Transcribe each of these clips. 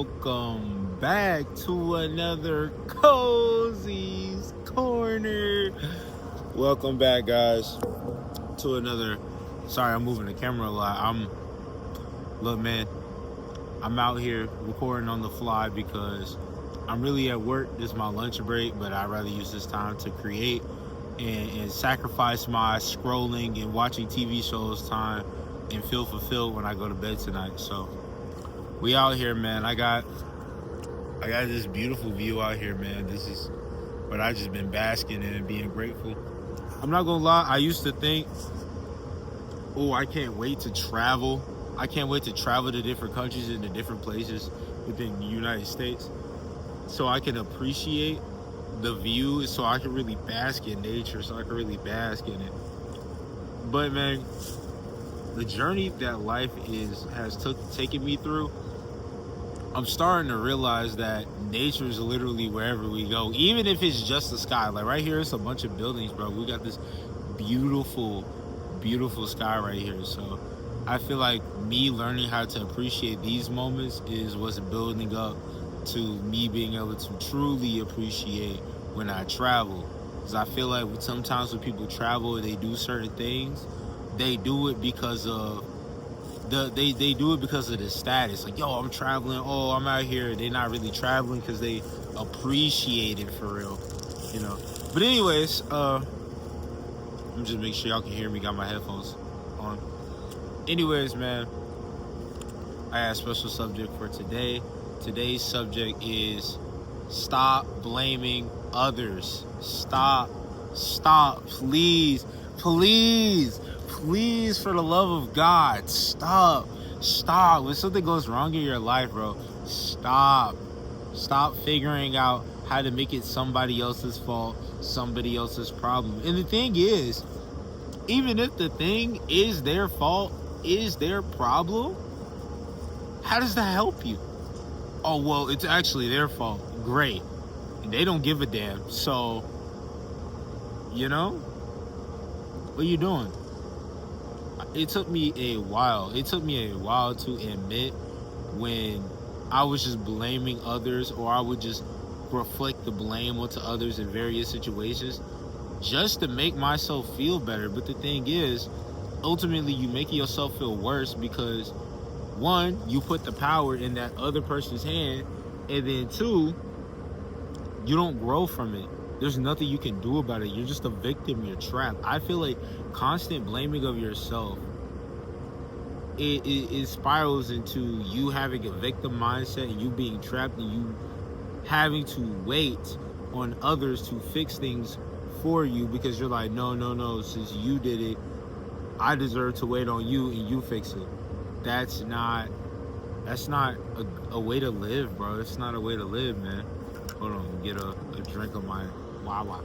welcome back to another Cozy's Corner. Welcome back, guys, to another. Sorry, I'm moving the camera a lot. Look, man, I'm out here recording on the fly because I'm really at work. This is my lunch break, but I'd rather use this time to create and sacrifice my scrolling and watching TV shows time and feel fulfilled when I go to bed tonight. So we out here, man. I got this beautiful view out here, man. This is what I just been basking in and being grateful. I'm not gonna lie, I used to think, oh, I can't wait to travel. I can't wait to travel to different countries and to different places within the United States so I can appreciate the view, so I can really bask in nature, so I can really bask in it. But man, the journey that life has taken me through, I'm starting to realize that nature is literally wherever we go, even if it's just the sky. Like right here, it's a bunch of buildings, bro. We got this beautiful, beautiful sky right here. So I feel like me learning how to appreciate these moments is what's building up to me being able to truly appreciate when I travel. Because I feel like sometimes when people travel and they do certain things, they do it because of they do it because of the status. Like, yo, I'm traveling. Oh, I'm out here. They're not really traveling because they appreciate it for real, you know. But anyways, I'm just make sure y'all can hear me. Got my headphones on. Anyways, man, I have a special subject for today. Today's subject is stop blaming others. Stop, please, for the love of God, stop. When something goes wrong in your life, bro, stop figuring out how to make it somebody else's fault, somebody else's problem. And the thing is, even if the thing is their fault, is their problem, how does that help you? Oh, well, it's actually their fault. Great. And they don't give a damn. So, you know, what are you doing? It took me a while to admit when I was just blaming others, or I would just reflect the blame onto others in various situations just to make myself feel better. But the thing is, ultimately you make yourself feel worse because, one, you put the power in that other person's hand, and then two, you don't grow from it. There's nothing you can do about it. You're just a victim. You're trapped. I feel like constant blaming of yourself, it spirals into you having a victim mindset and you being trapped and you having to wait on others to fix things for you because you're like, no, since you did it, I deserve to wait on you and you fix it. That's not a way to live, bro. It's not a way to live, man. Hold on, get a drink of my Wawa.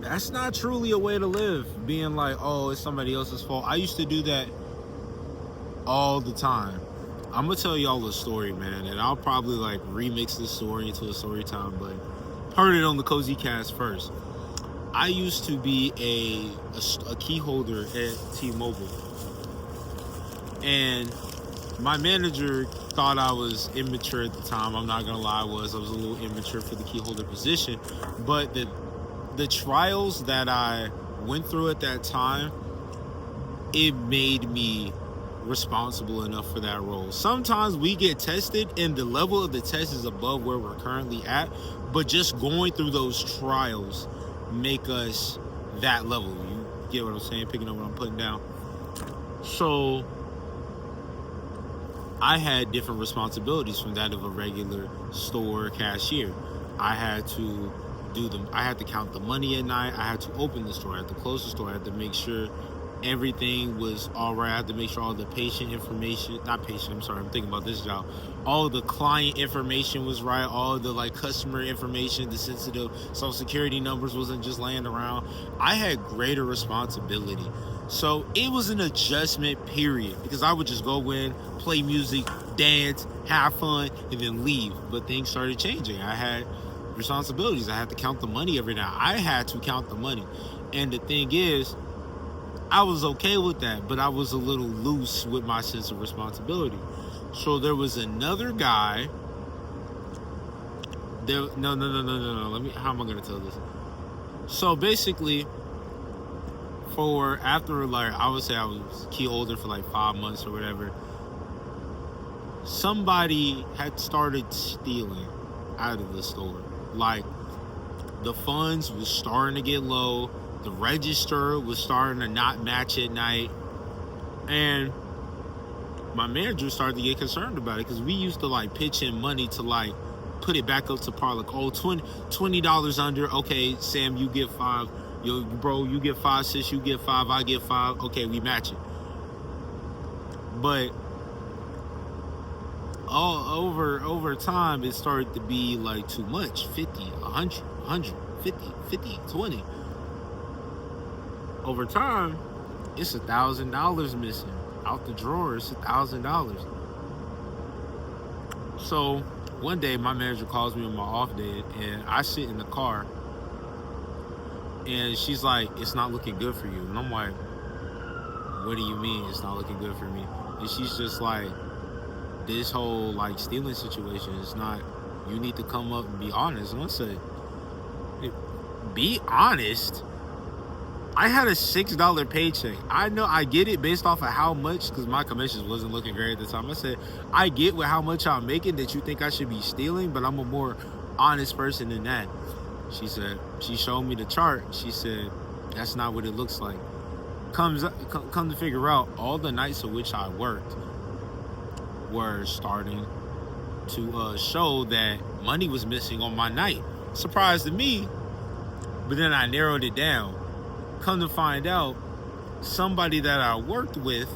That's not truly a way to live. Being like, oh, it's somebody else's fault. I used to do that all the time. I'm gonna tell y'all a story, man, and I'll probably like remix this story into a story time, but heard it on the Cozy Cast first. I used to be a key holder at T-Mobile, and my manager thought I was immature at the time. I'm not gonna lie, I was a little immature for the key holder position, but the trials that I went through at that time, it made me responsible enough for that role. Sometimes we get tested and the level of the test is above where we're currently at, but just going through those trials make us that level. You get what I'm saying? Picking up what I'm putting down. So I had different responsibilities from that of a regular store cashier. I had to count the money at night. I had to open the store. I had to close the store. I had to make sure everything was all right. I had to make sure all the I'm thinking about this job. All the client information was right. All the like customer information, the sensitive social security numbers wasn't just laying around. I had greater responsibility. So it was an adjustment period because I would just go in, play music, dance, have fun, and then leave. But things started changing. I had responsibilities. I had to count the money every night. I had to count the money. And the thing is, I was okay with that, but I was a little loose with my sense of responsibility. So there was another guy. No. How am I gonna tell this? So basically, after like I would say I was key holder for like 5 months or whatever, somebody had started stealing out of the store. Like, the funds was starting to get low, the register was starting to not match at night, and my manager started to get concerned about it, because we used to like pitch in money to like put it back up to par. Like, oh, $20 under, okay, Sam, you get 5. Yo, bro, you get 5, sis, you get 5, I get 5. Okay, we match it. But over time, it started to be like too much. 50, 100, 50, 20. Over time, it's $1,000 missing out the drawer. It's $1,000. So one day, my manager calls me on my off day, and I sit in the car, and she's like, "It's not looking good for you." And I'm like, "What do you mean it's not looking good for me?" And she's just like, "This whole like stealing situation is not, you need to come up and be honest." And I said, "Be honest? I had a $6 paycheck. I know, I get it based off of how much, because my commissions wasn't looking great at the time. I said, I get with how much I'm making that you think I should be stealing, but I'm a more honest person than that." She showed me the chart. She said, "That's not what it looks like." Come to figure out, all the nights of which I worked were starting to show that money was missing on my night. Surprise to me, but then I narrowed it down. Come to find out, somebody that I worked with,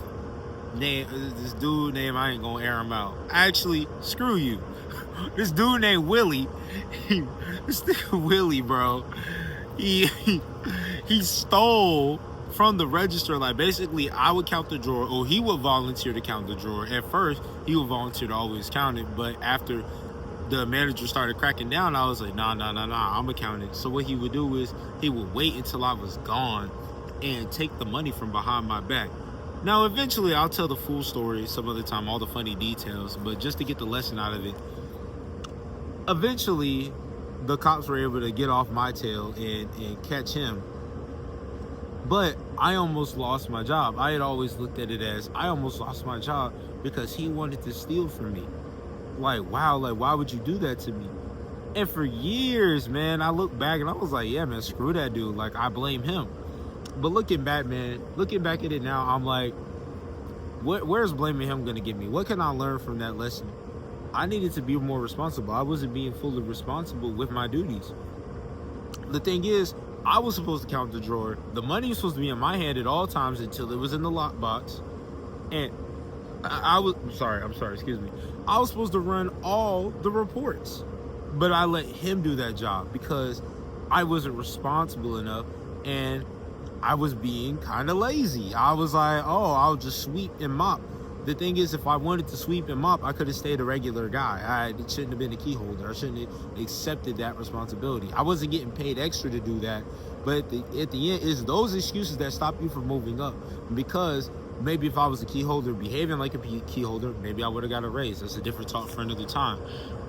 this dude named, I ain't gonna air him out. Actually, screw you. This dude named Willie, this nigga Willie, bro, he stole from the register. Like, basically, I would count the drawer, or he would volunteer to count the drawer. At first, he would volunteer to always count it, but after the manager started cracking down, I was like, nah, I'm gonna count it. So what he would do is, he would wait until I was gone and take the money from behind my back. Now, eventually, I'll tell the full story some other time, all the funny details, but just to get the lesson out of it, eventually, the cops were able to get off my tail and catch him. But I almost lost my job. I had always looked at it as, I almost lost my job because he wanted to steal from me. Like, wow, like, why would you do that to me? And for years, man, I look back and I was like, yeah, man, screw that dude. Like, I blame him. But looking back at it now, I'm like, where's blaming him gonna get me? What can I learn from that lesson? I needed to be more responsible. I wasn't being fully responsible with my duties. The thing is, I was supposed to count the drawer. The money was supposed to be in my hand at all times until it was in the lockbox. And I was supposed to run all the reports. But I let him do that job because I wasn't responsible enough, and I was being kind of lazy. I was like, oh, I'll just sweep and mop. The thing is, if I wanted to sweep and mop, I could have stayed a regular guy. I shouldn't have been a key holder. I shouldn't have accepted that responsibility. I wasn't getting paid extra to do that. But at the end, it's those excuses that stop you from moving up. Because maybe if I was a key holder behaving like a key holder, maybe I would have got a raise. That's a different talk for another time.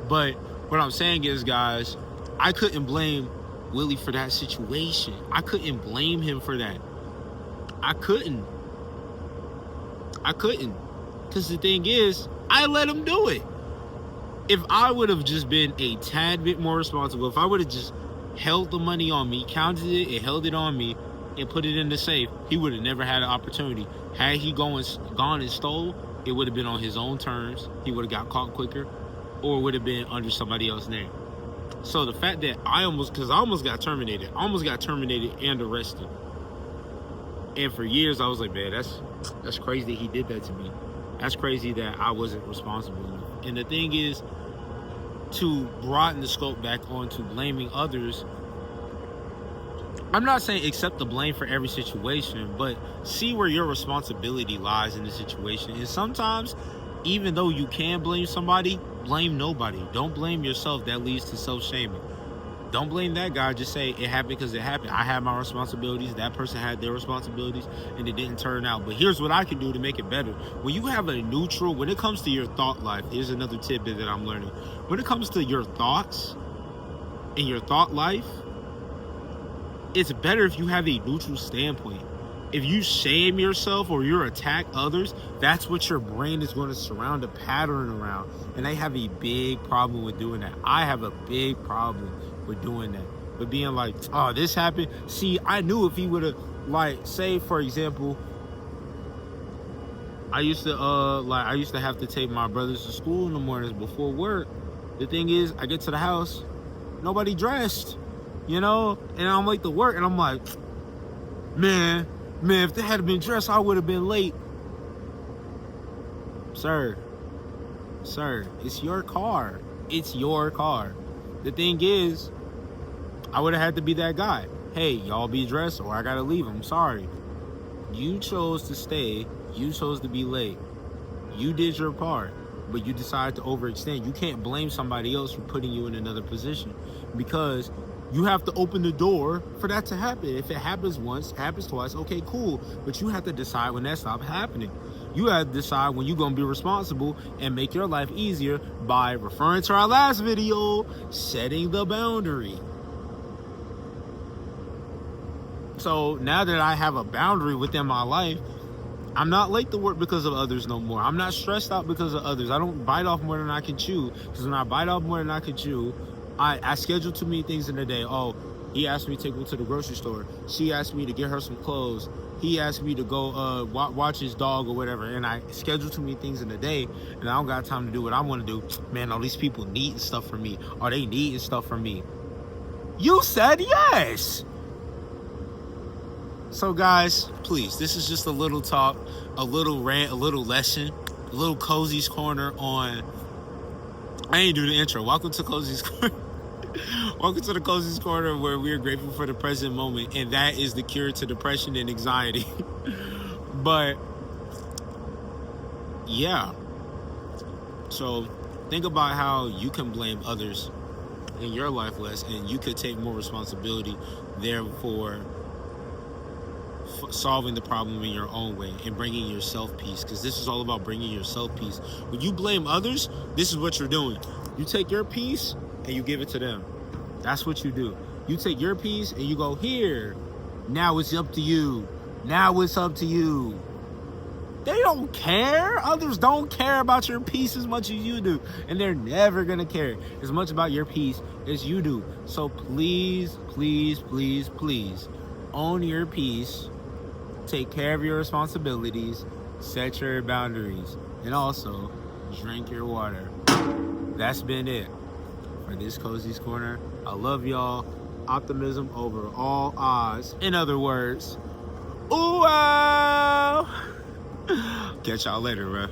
But what I'm saying is, guys, I couldn't blame Willie for that situation. I couldn't blame him for that. I couldn't. Because the thing is, I let him do it. If I would have just been a tad bit more responsible, if I would have just held the money on me, counted it and held it on me, and put it in the safe, he would have never had an opportunity. Had he gone and stole, it would have been on his own terms. He would have got caught quicker, or it would have been under somebody else's name. So the fact that I almost got terminated. I almost got terminated and arrested. And for years, I was like, man, that's crazy that he did that to me. That's crazy that I wasn't responsible enough. And the thing is, to broaden the scope back onto blaming others, I'm not saying accept the blame for every situation, but see where your responsibility lies in the situation. And sometimes, even though you can blame somebody, blame nobody. Don't blame yourself. That leads to self-shaming. Don't blame that guy. Just say it happened because it happened. I had my responsibilities. That person had their responsibilities, and it didn't turn out. But here's what I can do to make it better. When you have a neutral, when it comes to your thought life, here's another tidbit that I'm learning. When it comes to your thoughts and your thought life, it's better if you have a neutral standpoint. If you shame yourself or you attack others, that's what your brain is going to surround a pattern around. And they have a big problem with doing that. I have a big problem with doing that. But being like, oh, this happened. See, I knew if he would have, like, say, for example, I used to have to take my brothers to school in the mornings before work. The thing is, I get to the house, nobody dressed, you know? And I'm late to work, and I'm like, man, if they had been dressed, I would have been late. Sir, it's your car. It's your car. The thing is, I would have had to be that guy. Hey, y'all be dressed or I gotta leave. I'm sorry. You chose to stay. You chose to be late. You did your part, but you decided to overextend. You can't blame somebody else for putting you in another position, because you have to open the door for that to happen. If it happens once, happens twice, okay, cool. But you have to decide when that stops happening. You have to decide when you're going to be responsible and make your life easier by, referring to our last video, setting the boundary. So now that I have a boundary within my life, I'm not late to work because of others no more. I'm not stressed out because of others. I don't bite off more than I can chew. Because when I bite off more than I can chew, I schedule too many things in the day. Oh, he asked me to take him to the grocery store. She asked me to get her some clothes. He asked me to go watch his dog or whatever. And I schedule too many things in the day, and I don't got time to do what I want to do. Man, all these people needing stuff from me. Are they needing stuff from me? You said yes. So guys, please, this is just a little talk, a little rant, a little lesson, a little Cozy's Corner on... I ain't do the intro. Welcome to Cozy's Corner. Welcome to the Cozy's Corner, where we are grateful for the present moment, and that is the cure to depression and anxiety. But yeah, so think about how you can blame others in your life less, and you could take more responsibility, therefore solving the problem in your own way and bringing yourself peace, because this is all about bringing yourself peace. When you blame others, this is what you're doing. You take your peace and you give it to them. That's what you do. You take your peace and you go, here, now it's up to you. Now it's up to you. They don't care. Others don't care about your peace as much as you do, and they're never gonna care as much about your peace as you do. So please, please, please, please, own your peace. Take care of your responsibilities, set your boundaries, and also drink your water. That's been it for this Cozy's Corner. I love y'all. Optimism over all odds. In other words, ooh, wow. Catch y'all later, bro.